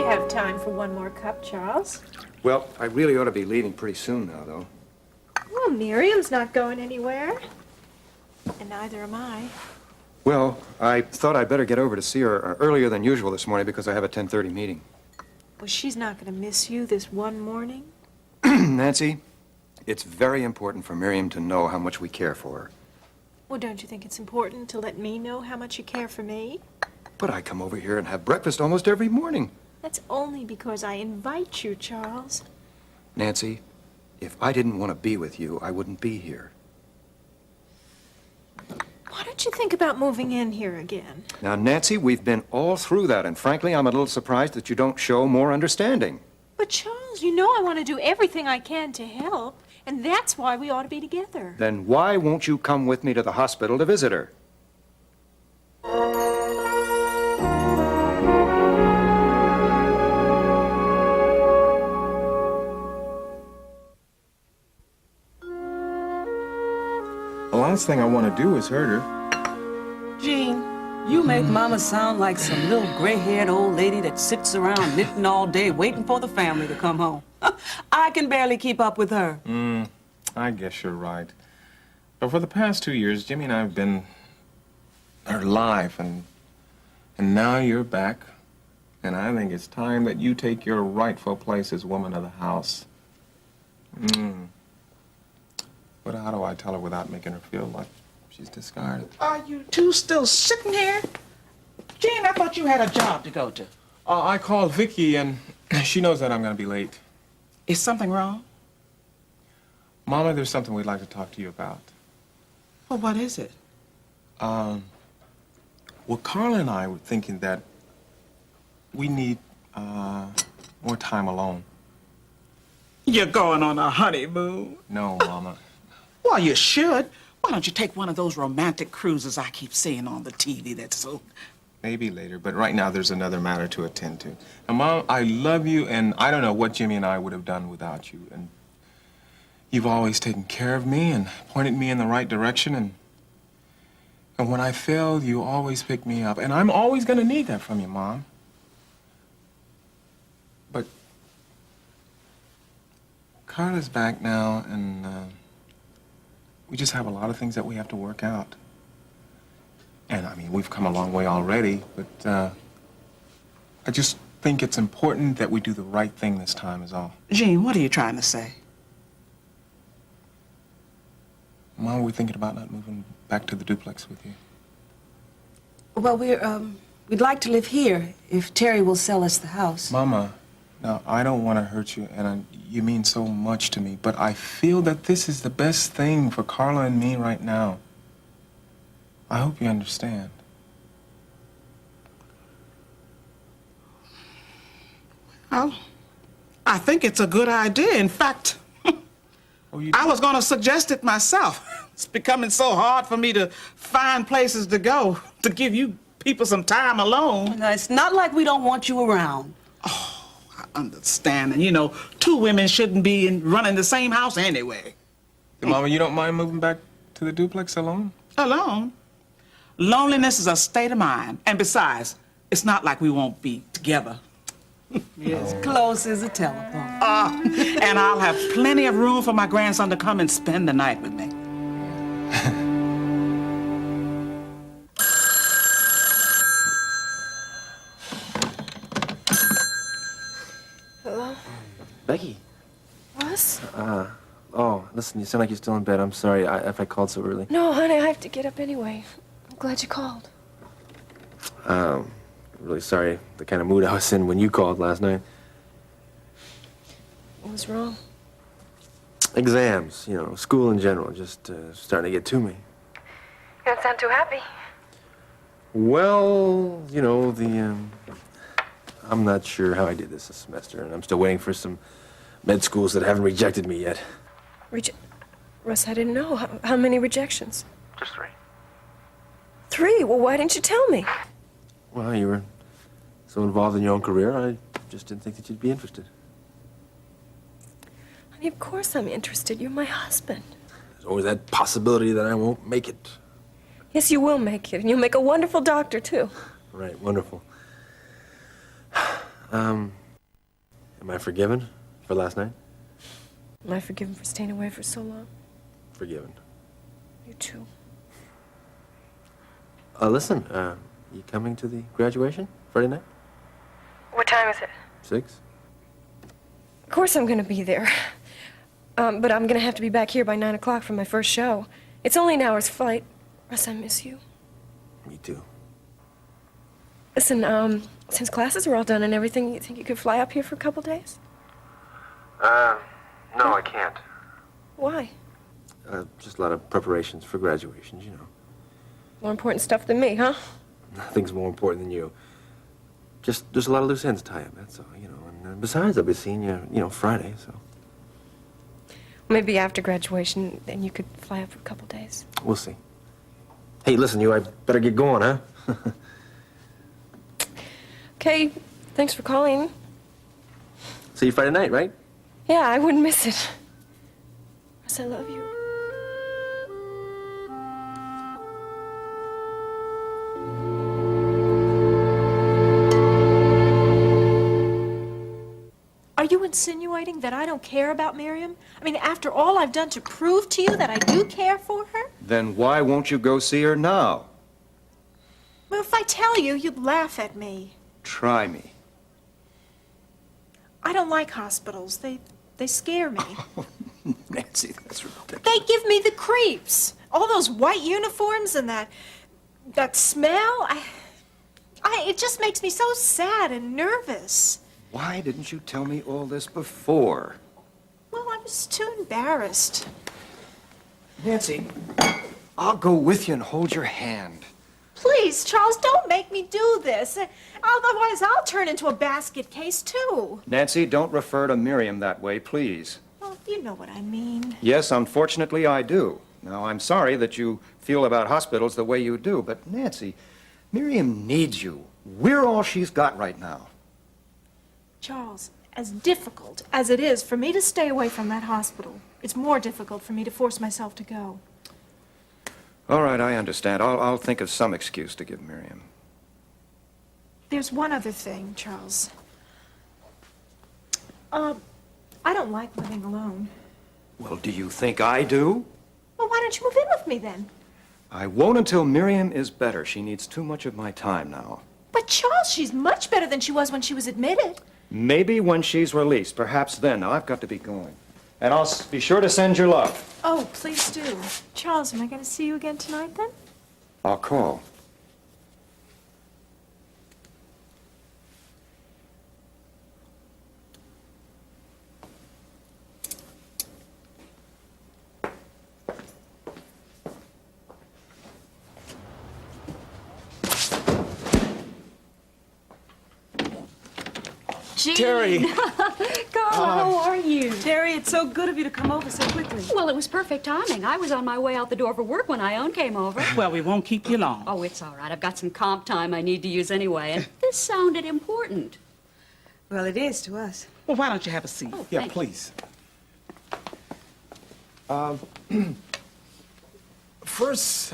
have time for one more cup, Charles. Well, I really ought to be leaving pretty soon now, though. Well, Miriam's not going anywhere. And neither am I. Well, I thought I'd better get over to see her earlier than usual this morning because I have a 10:30 meeting. Well, she's not going to miss you this one morning. Nancy, it's very important for Miriam to know how much we care for her. Well, don't you think it's important to let me know how much you care for me? But I come over here and have breakfast almost every morning. That's only because I invite you, Charles. Nancy, if I didn't want to be with you, I wouldn't be here. Why don't you think about moving in here again? Now, Nancy, we've been all through that, and frankly, I'm a little surprised that you don't show more understanding. But, Charles, you know I want to do everything I can to help, and that's why we ought to be together. Then why won't you come with me to the hospital to visit her? The last thing I want to do is hurt her. Jean, you make Mama sound like some little gray-haired old lady that sits around knitting all day waiting for the family to come home. I can barely keep up with her. I guess you're right. But for the past 2 years, Jimmy and I have been her life, and now you're back. And I think it's time that you take your rightful place as woman of the house. But how do I tell her without making her feel like she's discarded? Are you two still sitting here? Jean, I thought you had a job to go to. I called Vicky, and she knows that I'm going to be late. Is something wrong? Mama, there's something we'd like to talk to you about. Well, what is it? Well, Carla and I were thinking that we need more time alone. You're going on a honeymoon? No, Mama. Well, you should. Why don't you take one of those romantic cruises I keep seeing on the TV that's so... Maybe later, but right now there's another matter to attend to. And Mom, I love you, and I don't know what Jimmy and I would have done without you. And you've always taken care of me and pointed me in the right direction, and when I failed, you always picked me up. And I'm always going to need that from you, Mom. But Carla's back now, and we just have a lot of things that we have to work out. And, I mean, we've come a long way already, but I just think it's important that we do the right thing this time is all. Jean, what are you trying to say? Mom, we're thinking about not moving back to the duplex with you. Well, we'd like to live here if Terry will sell us the house. Mama, now, I don't want to hurt you, and you mean so much to me, but I feel that this is the best thing for Carla and me right now. I hope you understand. Well, I think it's a good idea. In fact, I was going to suggest it myself. It's becoming so hard for me to find places to go, to give you people some time alone. Now, it's not like we don't want you around. Oh, I understand. And, you know, two women shouldn't be running the same house anyway. Hey, Mama, you don't mind moving back to the duplex alone? Alone? Loneliness is a state of mind. And besides, it's not like we won't be together. As close as a telephone. And I'll have plenty of room for my grandson to come and spend the night with me. Hello? Becky. Russ? Oh, listen, you sound like you're still in bed. I'm sorry if I called so early. No, honey, I have to get up anyway. I'm glad you called. Really sorry, the kind of mood I was in when you called last night. What was wrong? Exams, you know, school in general, just starting to get to me. You don't sound too happy. Well, you know, I'm not sure how I did this semester, and I'm still waiting for some med schools that haven't rejected me yet. Russ, I didn't know. How many rejections? Just 3. 3? Well, why didn't you tell me? Well, you were so involved in your own career, I just didn't think that you'd be interested. Honey, of course I'm interested. You're my husband. There's always that possibility that I won't make it. Yes, you will make it, and you'll make a wonderful doctor, too. Right, wonderful. Am I forgiven for last night? Am I forgiven for staying away for so long? Forgiven. You too. Listen, you coming to the graduation Friday night? What time is it? 6? Of course I'm gonna be there. But I'm gonna have to be back here by 9 o'clock for my first show. It's only an hour's flight. Russ, I miss you. Me too. Listen, since classes are all done and everything, you think you could fly up here for a couple days? No, I can't. Why? Just a lot of preparations for graduations, you know. More important stuff than me, huh? Nothing's more important than you. Just, there's a lot of loose ends to tie up, that's all, you know. And besides, I'll be seeing you, Friday, so. Maybe after graduation, then you could fly up for a couple days. We'll see. Hey, listen, I better get going, huh? Okay, thanks for calling. See you Friday night, right? Yeah, I wouldn't miss it. Russ, I love you. Are you insinuating that I don't care about Miriam? I mean, after all I've done to prove to you that I do care for her? Then why won't you go see her now? Well, if I tell you, you'd laugh at me. Try me. I don't like hospitals. They scare me. Nancy, that's ridiculous. They give me the creeps. All those white uniforms and that smell. It just makes me so sad and nervous. Why didn't you tell me all this before? Well, I was too embarrassed. Nancy, I'll go with you and hold your hand. Please, Charles, don't make me do this. Otherwise, I'll turn into a basket case, too. Nancy, don't refer to Miriam that way, please. Well, you know what I mean. Yes, unfortunately, I do. Now, I'm sorry that you feel about hospitals the way you do, but Nancy, Miriam needs you. We're all she's got right now. Charles, as difficult as it is for me to stay away from that hospital, it's more difficult for me to force myself to go. All right, I understand. I'll think of some excuse to give Miriam. There's one other thing, Charles. I don't like living alone. Well, do you think I do? Well, why don't you move in with me then? I won't until Miriam is better. She needs too much of my time now. But Charles, she's much better than she was when she was admitted. Maybe when she's released. Perhaps then. Now, I've got to be going. And I'll be sure to send your love. Oh, please do. Charles, am I going to see you again tonight then? I'll call. Jean. Terry. Carla, how are you? Terry, it's so good of you to come over so quickly. Well, it was perfect timing. I was on my way out the door for work when Ione came over. Well, we won't keep you long. Oh, it's all right. I've got some comp time I need to use anyway, and this sounded important. Well, it is to us. Well, why don't you have a seat? Oh, Yeah, thank you. please. First,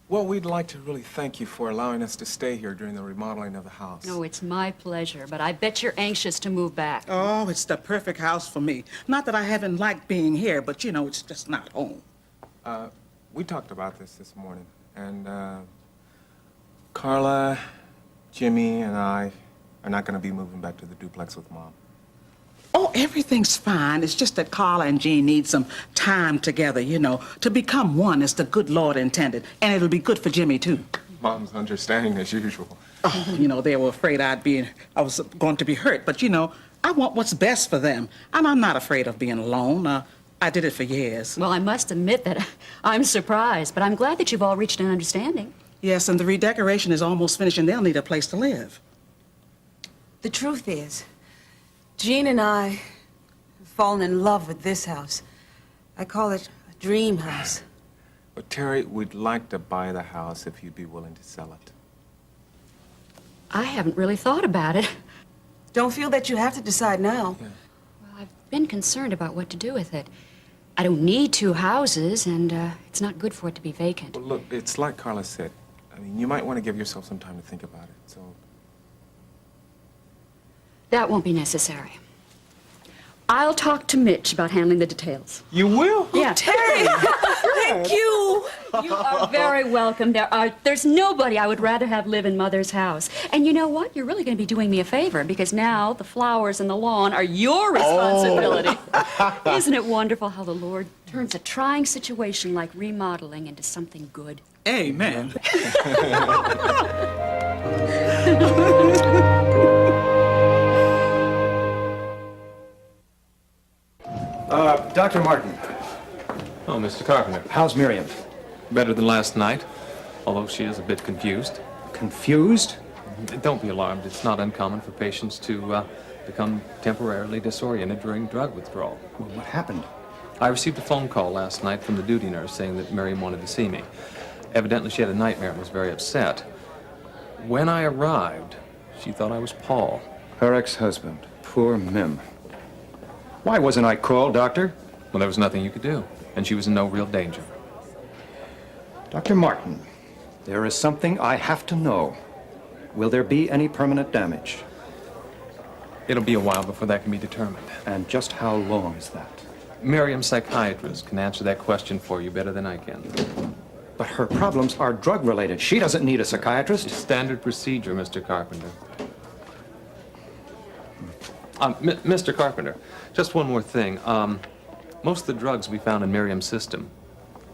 well, we'd like to really thank you for allowing us to stay here during the remodeling of the house. Oh, it's my pleasure, but I bet you're anxious to move back. Oh, it's the perfect house for me. Not that I haven't liked being here, but you know, it's just not home. We talked about this morning, and Carla, Jimmy, and I are not going to be moving back to the duplex with Mom. Oh, everything's fine. It's just that Carla and Jean need some time together, you know, to become one as the good Lord intended. And it'll be good for Jimmy, too. Mom's understanding as usual. Oh, you know, they were afraid I was going to be hurt. But, you know, I want what's best for them. And I'm not afraid of being alone. I did it for years. Well, I must admit that I'm surprised, but I'm glad that you've all reached an understanding. Yes, and the redecoration is almost finished, and they'll need a place to live. The truth is, Jean and I have fallen in love with this house. I call it a dream house. But Terry, we'd like to buy the house if you'd be willing to sell it. I haven't really thought about it. Don't feel that you have to decide now. Yeah. Well, I've been concerned about what to do with it. I don't need two houses, and it's not good for it to be vacant. Well, look, it's like Carla said. I mean, you might want to give yourself some time to think about it, so... That won't be necessary. I'll talk to Mitch about handling the details. You will? Yeah. Terry! Thank you! You are very welcome. There's nobody I would rather have live in Mother's house. And you know what? You're really going to be doing me a favor because now the flowers and the lawn are your responsibility. Isn't it wonderful how the Lord turns a trying situation like remodeling into something good? Amen. Dr. Martin, Oh, Mr. Carpenter. how's Miriam? Better than last night, although she is a bit confused. Confused? Don't be alarmed. It's not uncommon for patients to become temporarily disoriented during drug withdrawal. Well, what happened? I received a phone call last night from the duty nurse saying that Miriam wanted to see me. Evidently, she had a nightmare and was very upset. When I arrived, she thought I was Paul. Her ex-husband. Poor Mim. Why wasn't I called, Doctor? Well, there was nothing you could do, and she was in no real danger. Dr. Martin, there is something I have to know. Will there be any permanent damage? It'll be a while before that can be determined. And just how long is that? Miriam's psychiatrist can answer that question for you better than I can. But her problems are drug-related. She doesn't need a It's psychiatrist. standard procedure, Mr. Carpenter. Mr. Carpenter, just one more thing. Most of the drugs we found in Miriam's system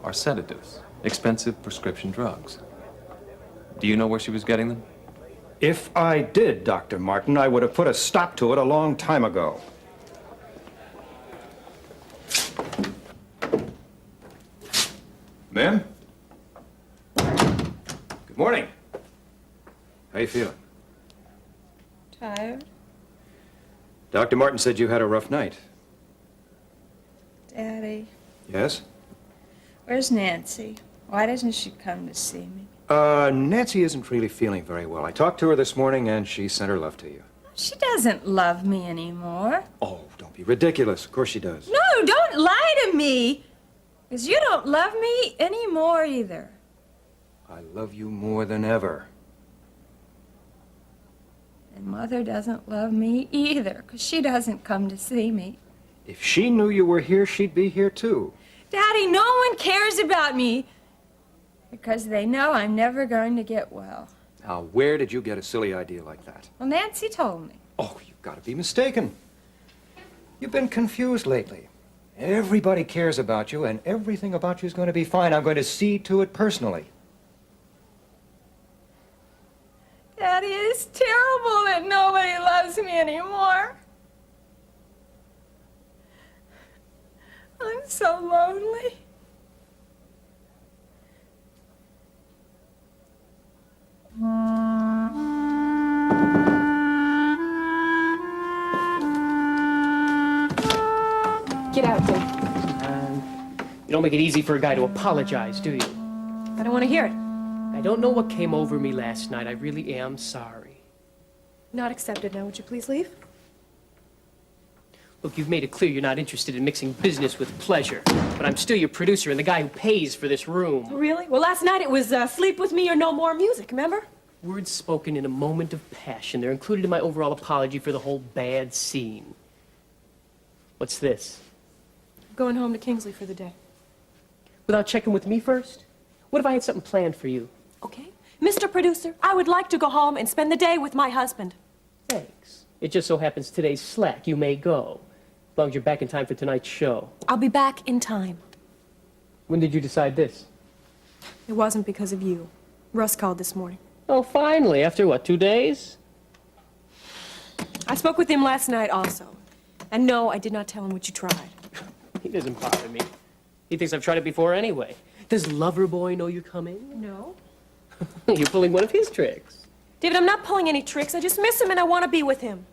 are sedatives, expensive prescription drugs. Do you know where she was getting them? If I did, Dr. Martin, I would have put a stop to it a long time ago. Ma'am? Good morning. How you feeling? Tired? Dr. Martin said you had a rough night. Daddy, Yes? where's Nancy? Why doesn't she come to see me? Nancy isn't really feeling very well. I talked to her this morning and she sent her love to you. She doesn't love me anymore. Oh, don't be ridiculous. Of course she does. No, don't lie to me. Because you don't love me anymore either. I love you more than ever. And Mother doesn't love me either, because she doesn't come to see me. If she knew you were here, she'd be here too. Daddy, no one cares about me. Because they know I'm never going to get well. Now, where did you get a silly idea like that? Well, Nancy told me. Oh, you've got to be mistaken. You've been confused lately. Everybody cares about you, and everything about you is going to be fine. I'm going to see to it personally. Daddy, it's terrible that nobody loves me anymore. I'm so lonely. Get out there. You don't make it easy for a guy to apologize, do you? I don't want to hear it. I don't know what came over me last night. I really am sorry. Not accepted. Now, would you please leave? Look, you've made it clear you're not interested in mixing business with pleasure. But I'm still your producer and the guy who pays for this room. Really? Well, last night it was Sleep With Me or No More Music, remember? Words spoken in a moment of passion. They're included in my overall apology for the whole bad scene. What's this? I'm going home to Kingsley for the day. Without checking with me first? What if I had something planned for you? Okay. Mr. Producer, I would like to go home and spend the day with my husband. Thanks. It just so happens today's slack. You may go. As long as you're back in time for tonight's show. I'll be back in time. When did you decide this? It wasn't because of you. Russ called this morning. Oh, finally. After what, 2 days? I spoke with him last night also. And no, I did not tell him what you tried. He doesn't bother me. He thinks I've tried it before anyway. Does Loverboy know you're coming? No. You're pulling one of his tricks. David, I'm not pulling any tricks. I just miss him and I want to be with him.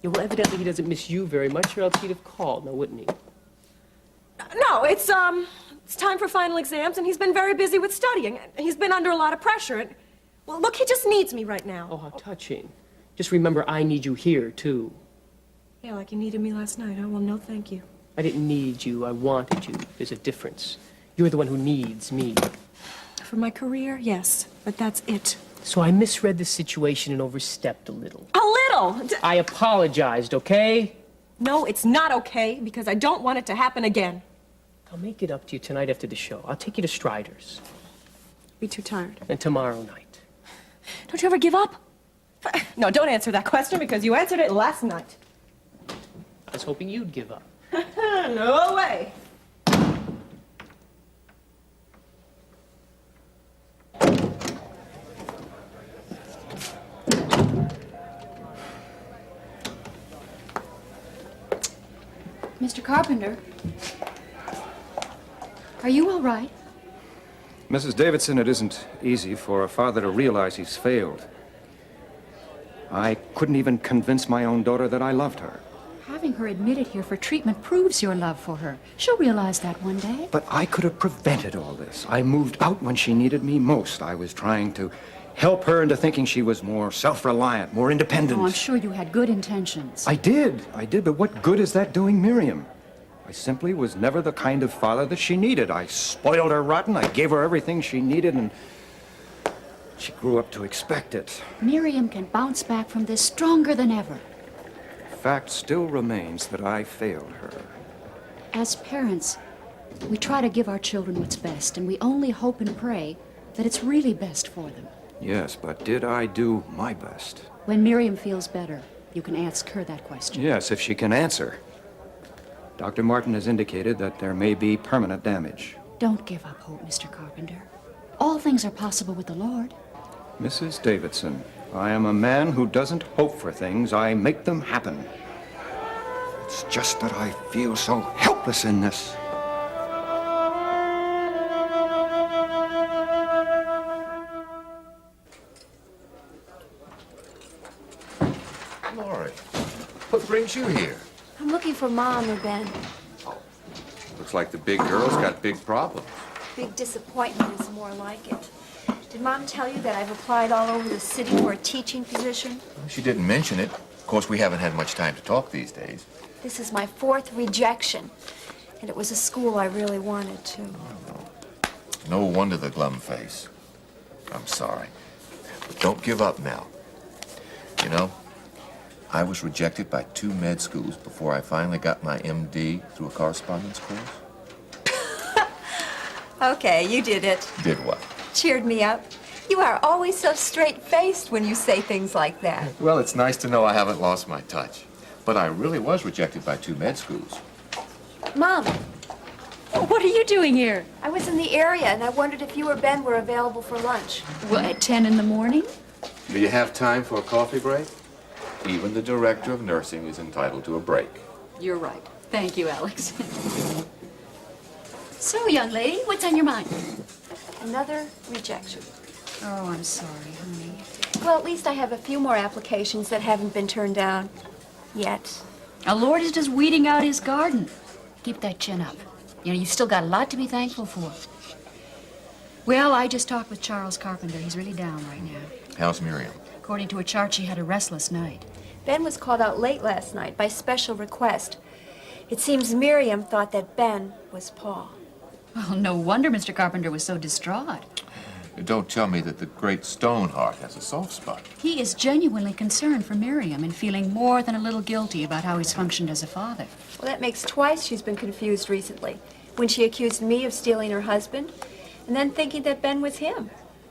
Yeah, well, evidently he doesn't miss you very much, or else he'd have called, now wouldn't he? No, it's time for final exams, and he's been very busy with studying. He's been under a lot of pressure, and, well, look, he just needs me right now. Oh, how touching. Just remember, I need you here, too. Yeah, like you needed me last night, huh? Well, no, thank you. I didn't need you, I wanted you. There's a difference. You're the one who needs me. For my career, yes, but that's it. So I misread the situation and overstepped a little. A little! Bill! I apologized, okay? No, it's not okay, because I don't want it to happen again. I'll make it up to you tonight after the show. I'll take you to Strider's. Be too tired. And tomorrow night. Don't you ever give up? No, don't answer that question, because you answered it last night. I was hoping you'd give up. No way! Mr. Carpenter, are you all right? Mrs. Davidson, it isn't easy for a father to realize he's failed. I couldn't even convince my own daughter that I loved her. Having her admitted here for treatment proves your love for her. She'll realize that one day. But I could have prevented all this. I moved out when she needed me most. I was trying to help her into thinking she was more self-reliant, more independent. Oh, I'm sure you had good intentions. I did, but what good is that doing Miriam? I simply was never the kind of father that she needed. I spoiled her rotten, I gave her everything she needed, and she grew up to expect it. Miriam can bounce back from this stronger than ever. The fact still remains that I failed her. As parents, we try to give our children what's best, and we only hope and pray that it's really best for them. Yes, but did I do my best? When Miriam feels better, you can ask her that question. Yes, if she can answer. Dr. Martin has indicated that there may be permanent damage. Don't give up hope, Mr. Carpenter. All things are possible with the Lord. Mrs. Davidson, I am a man who doesn't hope for things, I make them happen. It's just that I feel so helpless in this. Lori, what brings you here? I'm looking for Mom or Ben. Looks like the big girl's got big problems. Big disappointment is more like it. Did Mom tell you that I've applied all over the city for a teaching position? She didn't mention it. Of course, we haven't had much time to talk these days. This is my 4th rejection, and it was a school I really wanted to. No wonder the glum face. I'm sorry. But don't give up now. You know, I was rejected by 2 med schools before I finally got my MD through a correspondence course. Okay, you did it. Did what? Cheered me up. You are always so straight-faced when you say things like that. Well, it's nice to know I haven't lost my touch. But I really was rejected by 2 med schools. Mom, What are you doing here? I was in the area, and I wondered if you or Ben were available for lunch. Well, at 10 in the morning? Do you have time for a coffee break? Even the director of nursing is entitled to a break. You're right. Thank you, Alex. So, young lady, what's on your mind? Another rejection. Oh, I'm sorry, honey. Well, at least I have a few more applications that haven't been turned down yet. Our Lord is just weeding out his garden. Keep that chin up. You know, you've still got a lot to be thankful for. Well, I just talked with Charles Carpenter. He's really down right now. How's Miriam? According to a chart, she had a restless night. Ben was called out late last night by special request. It seems Miriam thought that Ben was Paul. Well, no wonder Mr. Carpenter was so distraught. Don't tell me that the great Stoneheart has a soft spot. He is genuinely concerned for Miriam and feeling more than a little guilty about how he's functioned as a father. Well, that makes twice she's been confused recently. When she accused me of stealing her husband, and then thinking that Ben was him.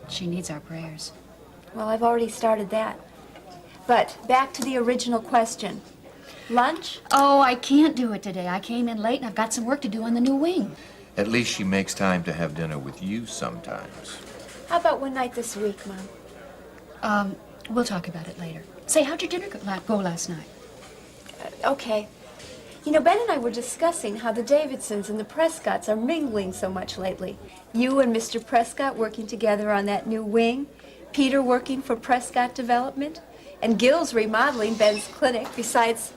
She needs our prayers. Well, I've already started that. But back to the original question. Lunch? Oh, I can't do it today. I came in late and I've got some work to do on the new wing. At least she makes time to have dinner with you sometimes. How about one night this week, Mom? We'll talk about it later. Say, how'd your dinner go last night? Okay. You know, Ben and I were discussing how the Davidsons and the Prescotts are mingling so much lately. You and Mr. Prescott working together on that new wing, Peter working for Prescott Development, and Gil's remodeling Ben's clinic. Besides,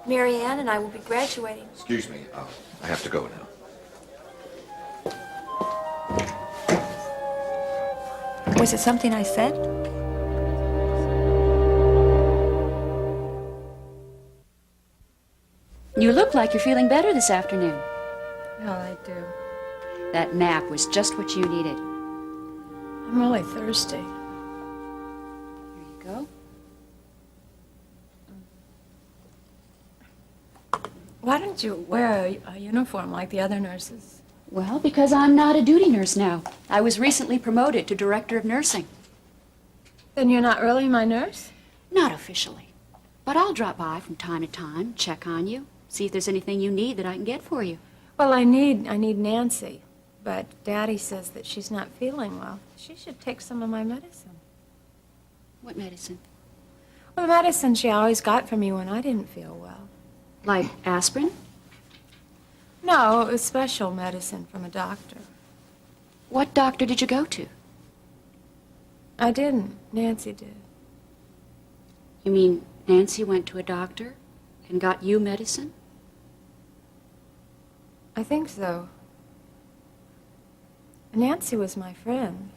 Mary Ann and I will be graduating. Excuse me, I have to go now. Was it something I said? You look like you're feeling better this afternoon. Oh, I do. That nap was just what you needed. I'm really thirsty. Here you go. Why don't you wear a uniform like the other nurses? Well, because I'm not a duty nurse now. I was recently promoted to director of nursing. Then you're not really my nurse? Not officially. But I'll drop by from time to time, check on you, see if there's anything you need that I can get for you. Well, I need Nancy, but Daddy says that she's not feeling well. She should take some of my medicine. What medicine? Well, the medicine she always got for me when I didn't feel well. Like aspirin? No, it was special medicine from a doctor. What doctor did you go to? I didn't. Nancy did. You mean Nancy went to a doctor and got you medicine? I think so. Nancy was my friend.